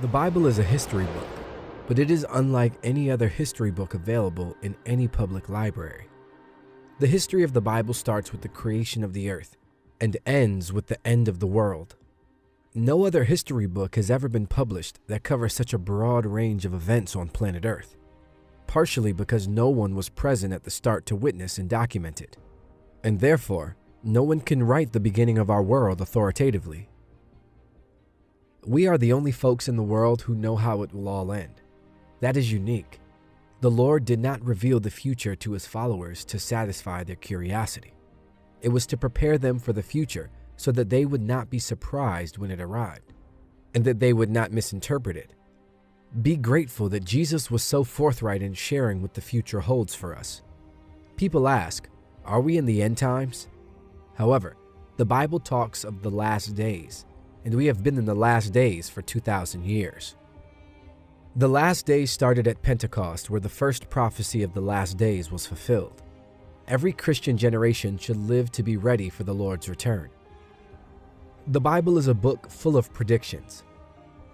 The Bible is a history book, but it is unlike any other history book available in any public library. The history of the Bible starts with the creation of the earth and ends with the end of the world. No other history book has ever been published that covers such a broad range of events on planet Earth, partially because no one was present at the start to witness and document it, and therefore, no one can write the beginning of our world authoritatively. We are the only folks in the world who know how it will all end. That is unique. The Lord did not reveal the future to his followers to satisfy their curiosity. It was to prepare them for the future so that they would not be surprised when it arrived, and that they would not misinterpret it. Be grateful that Jesus was so forthright in sharing what the future holds for us. People ask, are we in the end times? However, the Bible talks of the last days, and we have been in the last days for 2,000 years. The last days started at Pentecost, where the first prophecy of the last days was fulfilled. Every Christian generation should live to be ready for the Lord's return. The Bible is a book full of predictions.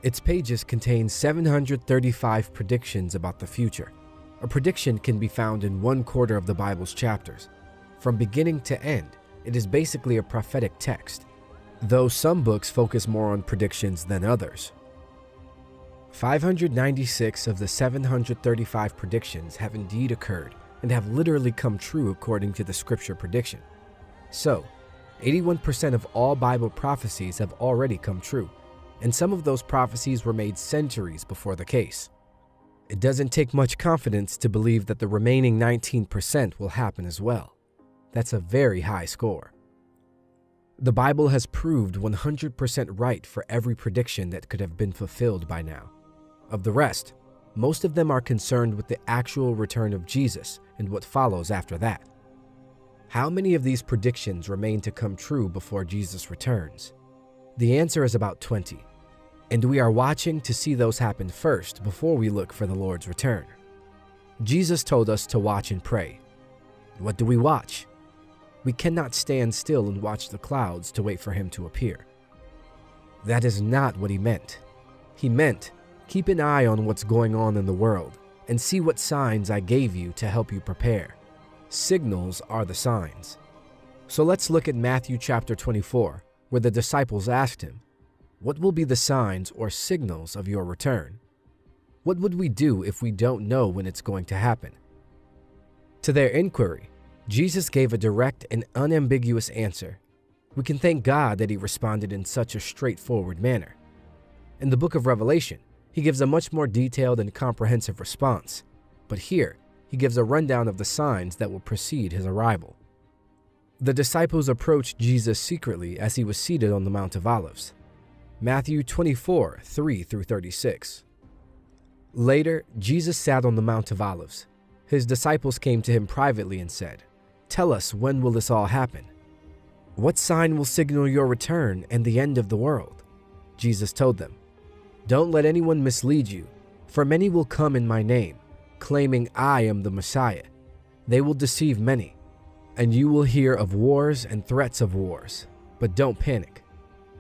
Its pages contain 735 predictions about the future. A prediction can be found in 1/4 of the Bible's chapters. From beginning to end, it is basically a prophetic text, though some books focus more on predictions than others. 596 of the 735 predictions have indeed occurred and have literally come true according to the scripture prediction. So, 81% of all Bible prophecies have already come true, and some of those prophecies were made centuries before the case. It doesn't take much confidence to believe that the remaining 19% will happen as well. That's a very high score. The Bible has proved 100% right for every prediction that could have been fulfilled by now. Of the rest, most of them are concerned with the actual return of Jesus and what follows after that. How many of these predictions remain to come true before Jesus returns? The answer is about 20, and we are watching to see those happen first before we look for the Lord's return. Jesus told us to watch and pray. What do we watch? We cannot stand still and watch the clouds to wait for him to appear. That is not what he meant. He meant, keep an eye on what's going on in the world and see what signs I gave you to help you prepare. Signals are the signs. So let's look at Matthew chapter 24, where the disciples asked him, what will be the signs or signals of your return? What would we do if we don't know when it's going to happen? To their inquiry, Jesus gave a direct and unambiguous answer. We can thank God that he responded in such a straightforward manner. In the book of Revelation, he gives a much more detailed and comprehensive response, but here he gives a rundown of the signs that will precede his arrival. The disciples approached Jesus secretly as he was seated on the Mount of Olives. Matthew 24, 3-36. Later, Jesus sat on the Mount of Olives. His disciples came to him privately and said, tell us, when will this all happen? What sign will signal your return and the end of the world? Jesus told them, don't let anyone mislead you, for many will come in my name, claiming I am the Messiah. They will deceive many, and you will hear of wars and threats of wars, but don't panic.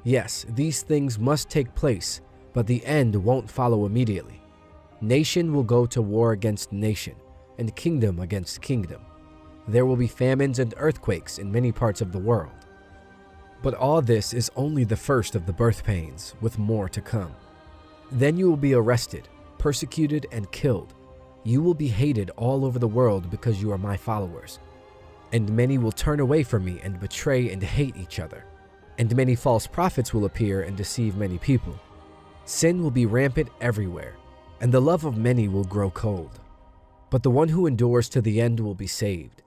Yes, these things must take place, but the end won't follow immediately. Nation will go to war against nation, and kingdom against kingdom. There will be famines and earthquakes in many parts of the world. But all this is only the first of the birth pains, with more to come. Then you will be arrested, persecuted, and killed. You will be hated all over the world because you are my followers. And many will turn away from me and betray and hate each other. And many false prophets will appear and deceive many people. Sin will be rampant everywhere, and the love of many will grow cold. But the one who endures to the end will be saved.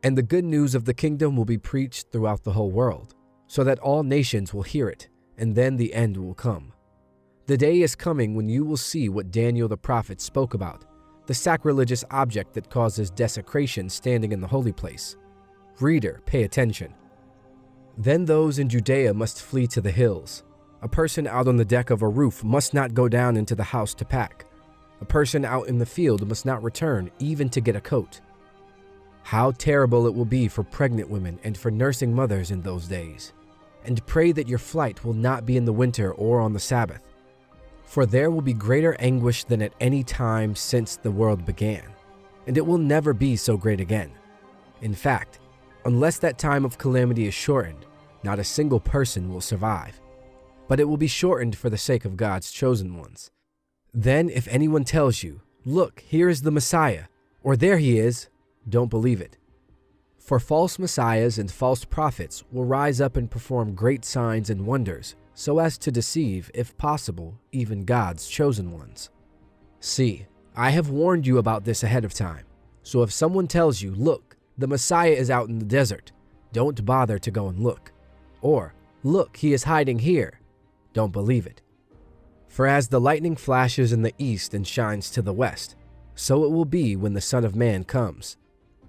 And the good news of the kingdom will be preached throughout the whole world, so that all nations will hear it, and then the end will come. The day is coming when you will see what Daniel the prophet spoke about, the sacrilegious object that causes desecration standing in the holy place. Reader, pay attention. Then those in Judea must flee to the hills. A person out on the deck of a roof must not go down into the house to pack. A person out in the field must not return even to get a coat. How terrible it will be for pregnant women and for nursing mothers in those days. And pray that your flight will not be in the winter or on the Sabbath. For there will be greater anguish than at any time since the world began, and it will never be so great again. In fact, unless that time of calamity is shortened, not a single person will survive. But it will be shortened for the sake of God's chosen ones. Then if anyone tells you, "Look, here is the Messiah," or "There he is," don't believe it. For false messiahs and false prophets will rise up and perform great signs and wonders, so as to deceive, if possible, even God's chosen ones. See, I have warned you about this ahead of time. So if someone tells you, "Look, the Messiah is out in the desert," don't bother to go and look. Or, "Look, he is hiding here," don't believe it. For as the lightning flashes in the east and shines to the west, so it will be when the Son of Man comes.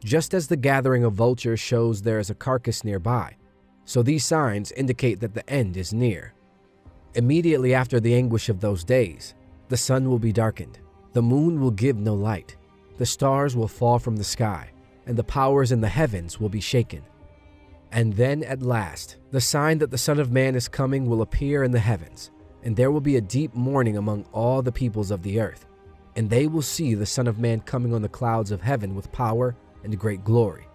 Just as the gathering of vultures shows there is a carcass nearby, so these signs indicate that the end is near. Immediately after the anguish of those days, the sun will be darkened, the moon will give no light, the stars will fall from the sky, and the powers in the heavens will be shaken. And then at last, the sign that the Son of Man is coming will appear in the heavens, and there will be a deep mourning among all the peoples of the earth, and they will see the Son of Man coming on the clouds of heaven with power and great glory.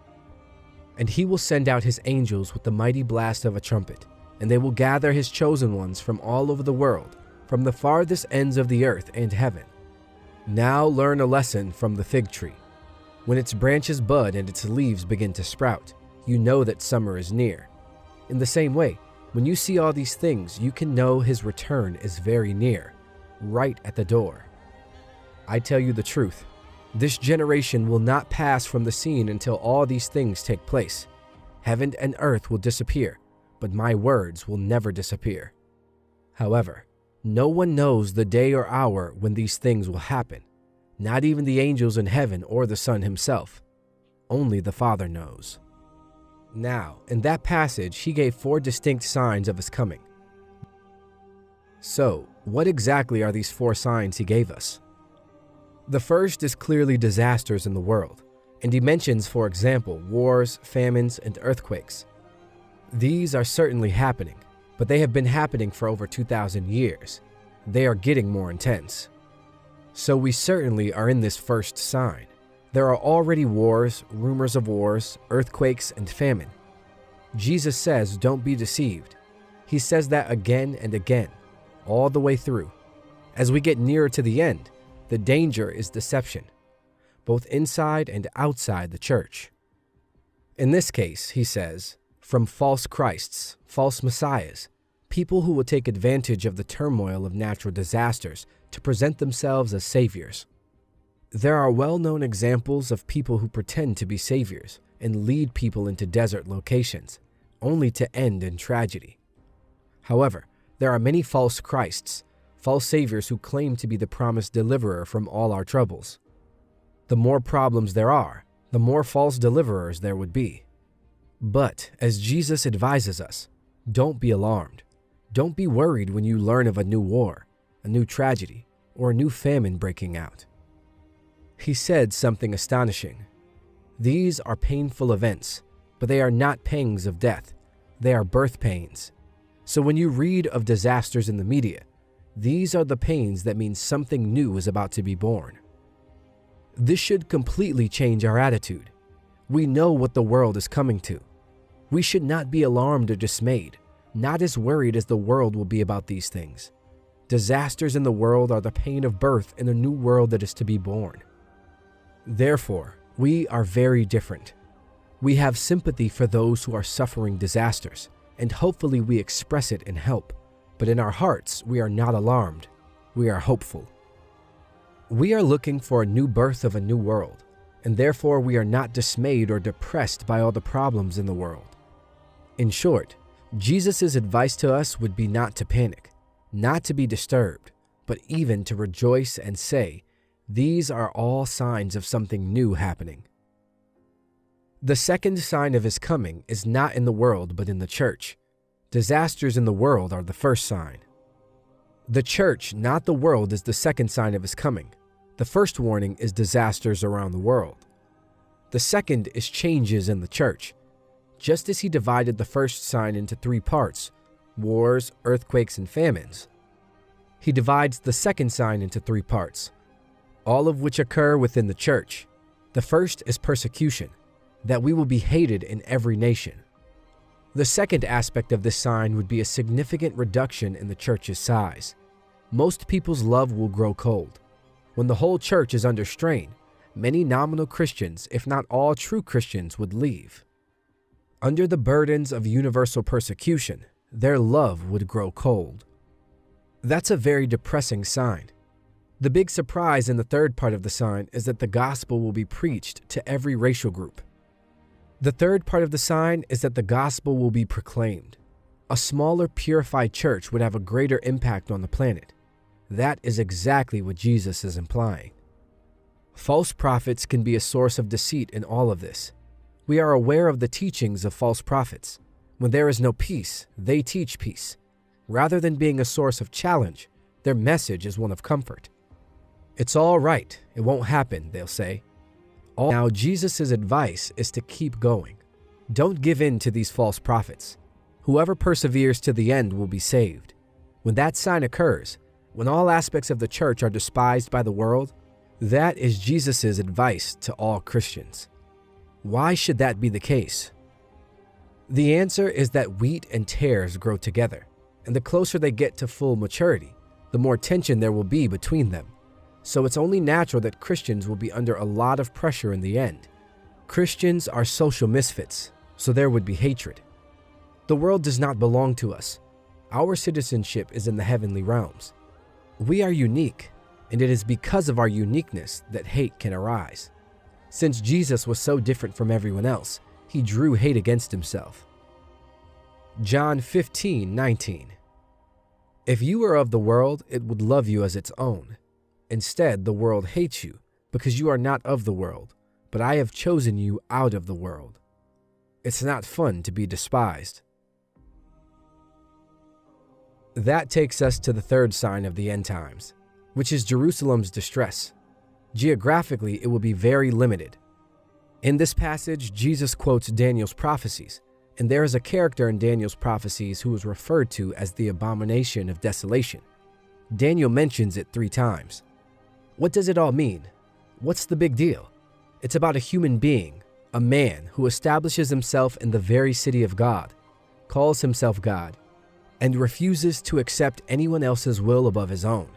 And he will send out his angels with the mighty blast of a trumpet, and they will gather his chosen ones from all over the world, from the farthest ends of the earth and heaven. Now learn a lesson from the fig tree. When its branches bud and its leaves begin to sprout, you know that summer is near. In the same way, when you see all these things, you can know his return is very near, right at the door. I tell you the truth, this generation will not pass from the scene until all these things take place. Heaven and earth will disappear, but my words will never disappear. However, no one knows the day or hour when these things will happen, not even the angels in heaven or the Son himself. Only the Father knows. Now, in that passage, he gave 4 distinct signs of his coming. So, what exactly are these 4 signs he gave us? The first is clearly disasters in the world, and he mentions, for example, wars, famines, and earthquakes. These are certainly happening, but they have been happening for over 2,000 years. They are getting more intense. So we certainly are in this first sign. There are already wars, rumors of wars, earthquakes, and famine. Jesus says, don't be deceived. He says that again and again, all the way through. As we get nearer to the end, the danger is deception, both inside and outside the church. In this case, he says, from false Christs, false messiahs, people who will take advantage of the turmoil of natural disasters to present themselves as saviors. There are well-known examples of people who pretend to be saviors and lead people into desert locations, only to end in tragedy. However, there are many false Christs, false saviors who claim to be the promised deliverer from all our troubles. The more problems there are, the more false deliverers there would be. But, as Jesus advises us, don't be alarmed. Don't be worried when you learn of a new war, a new tragedy, or a new famine breaking out. He said something astonishing. These are painful events, but they are not pangs of death. They are birth pains. So when you read of disasters in the media, these are the pains that mean something new is about to be born. This should completely change our attitude. We know what the world is coming to. We should not be alarmed or dismayed, not as worried as the world will be about these things. Disasters in the world are the pain of birth in a new world that is to be born. Therefore, we are very different. We have sympathy for those who are suffering disasters, and hopefully we express it in help. But in our hearts, we are not alarmed. We are hopeful. We are looking for a new birth of a new world, and therefore we are not dismayed or depressed by all the problems in the world. In short, Jesus' advice to us would be not to panic, not to be disturbed, but even to rejoice and say, these are all signs of something new happening. The second sign of his coming is not in the world but in the church. Disasters in the world are the first sign. The church, not the world, is the second sign of his coming. The first warning is disasters around the world. The second is changes in the church. Just as he divided the first sign into 3 parts, wars, earthquakes, and famines, He divides the second sign into 3 parts, all of which occur within the church. The first is persecution, that we will be hated in every nation. The second aspect of this sign would be a significant reduction in the church's size. Most people's love will grow cold. When the whole church is under strain, many nominal Christians, if not all true Christians, would leave. Under the burdens of universal persecution, their love would grow cold. That's a very depressing sign. The big surprise in the third part of the sign is that the gospel will be preached to every racial group. The third part of the sign is that the gospel will be proclaimed. A smaller, purified church would have a greater impact on the planet. That is exactly what Jesus is implying. False prophets can be a source of deceit in all of this. We are aware of the teachings of false prophets. When there is no peace, they teach peace. Rather than being a source of challenge, their message is one of comfort. It's all right, it won't happen, they'll say. Now, Jesus' advice is to keep going. Don't give in to these false prophets. Whoever perseveres to the end will be saved. When that sign occurs, when all aspects of the church are despised by the world, that is Jesus' advice to all Christians. Why should that be the case? The answer is that wheat and tares grow together, and the closer they get to full maturity, the more tension there will be between them. So it's only natural that Christians will be under a lot of pressure in the end. Christians are social misfits, so there would be hatred. The world does not belong to us. Our citizenship is in the heavenly realms. We are unique, and it is because of our uniqueness that hate can arise. Since Jesus was so different from everyone else, he drew hate against himself. John 15:19. If you were of the world, it would love you as its own. Instead, the world hates you because you are not of the world, but I have chosen you out of the world. It's not fun to be despised. That takes us to the third sign of the end times, which is Jerusalem's distress. Geographically, it will be very limited. In this passage, Jesus quotes Daniel's prophecies, and there is a character in Daniel's prophecies who is referred to as the abomination of desolation. Daniel mentions it 3 times. What does it all mean? What's the big deal? It's about a human being, a man who establishes himself in the very city of God, calls himself God, and refuses to accept anyone else's will above his own.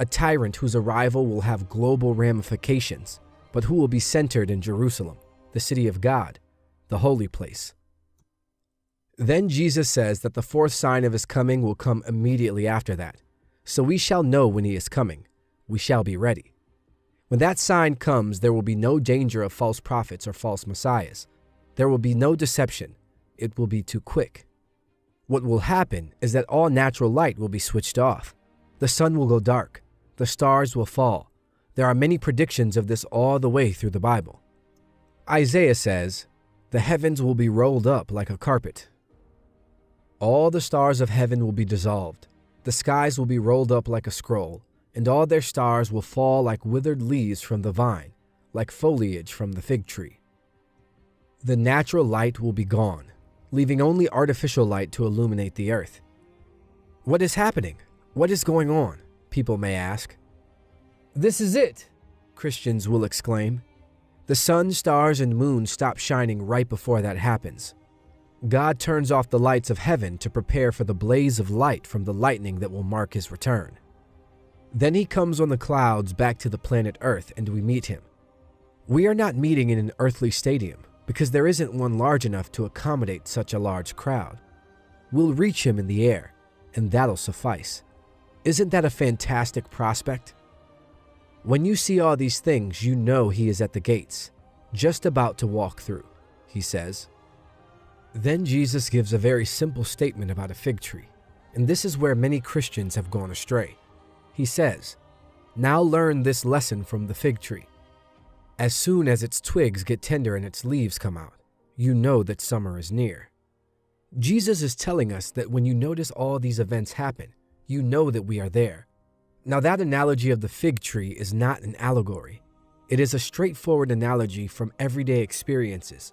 A tyrant whose arrival will have global ramifications, but who will be centered in Jerusalem, the city of God, the holy place. Then Jesus says that the 4th sign of his coming will come immediately after that. So we shall know when he is coming. We shall be ready. When that sign comes, there will be no danger of false prophets or false messiahs. There will be no deception. It will be too quick. What will happen is that all natural light will be switched off. The sun will go dark. The stars will fall. There are many predictions of this all the way through the Bible. Isaiah says, "The heavens will be rolled up like a carpet. All the stars of heaven will be dissolved. The skies will be rolled up like a scroll, and all their stars will fall like withered leaves from the vine, like foliage from the fig tree." The natural light will be gone, leaving only artificial light to illuminate the earth. What is happening? What is going on? People may ask. This is it, Christians will exclaim. The sun, stars, and moon stop shining right before that happens. God turns off the lights of heaven to prepare for the blaze of light from the lightning that will mark his return. Then he comes on the clouds back to the planet Earth, and we meet him. We are not meeting in an earthly stadium because there isn't one large enough to accommodate such a large crowd. We'll reach him in the air, and that'll suffice. Isn't that a fantastic prospect? When you see all these things, you know he is at the gates, just about to walk through, he says. Then Jesus gives a very simple statement about a fig tree, and this is where many Christians have gone astray. He says, "Now learn this lesson from the fig tree. As soon as its twigs get tender and its leaves come out, you know that summer is near." Jesus is telling us that when you notice all these events happen, you know that we are there. Now that analogy of the fig tree is not an allegory. It is a straightforward analogy from everyday experiences,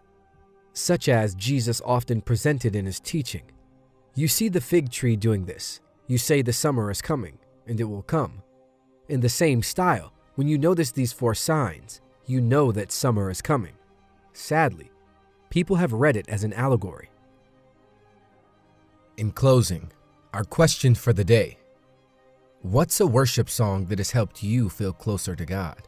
such as Jesus often presented in his teaching. You see the fig tree doing this. You say the summer is coming, and it will come. In the same style, when you notice these 4 signs, you know that summer is coming. Sadly, people have read it as an allegory. In closing, our question for the day: what's a worship song that has helped you feel closer to God?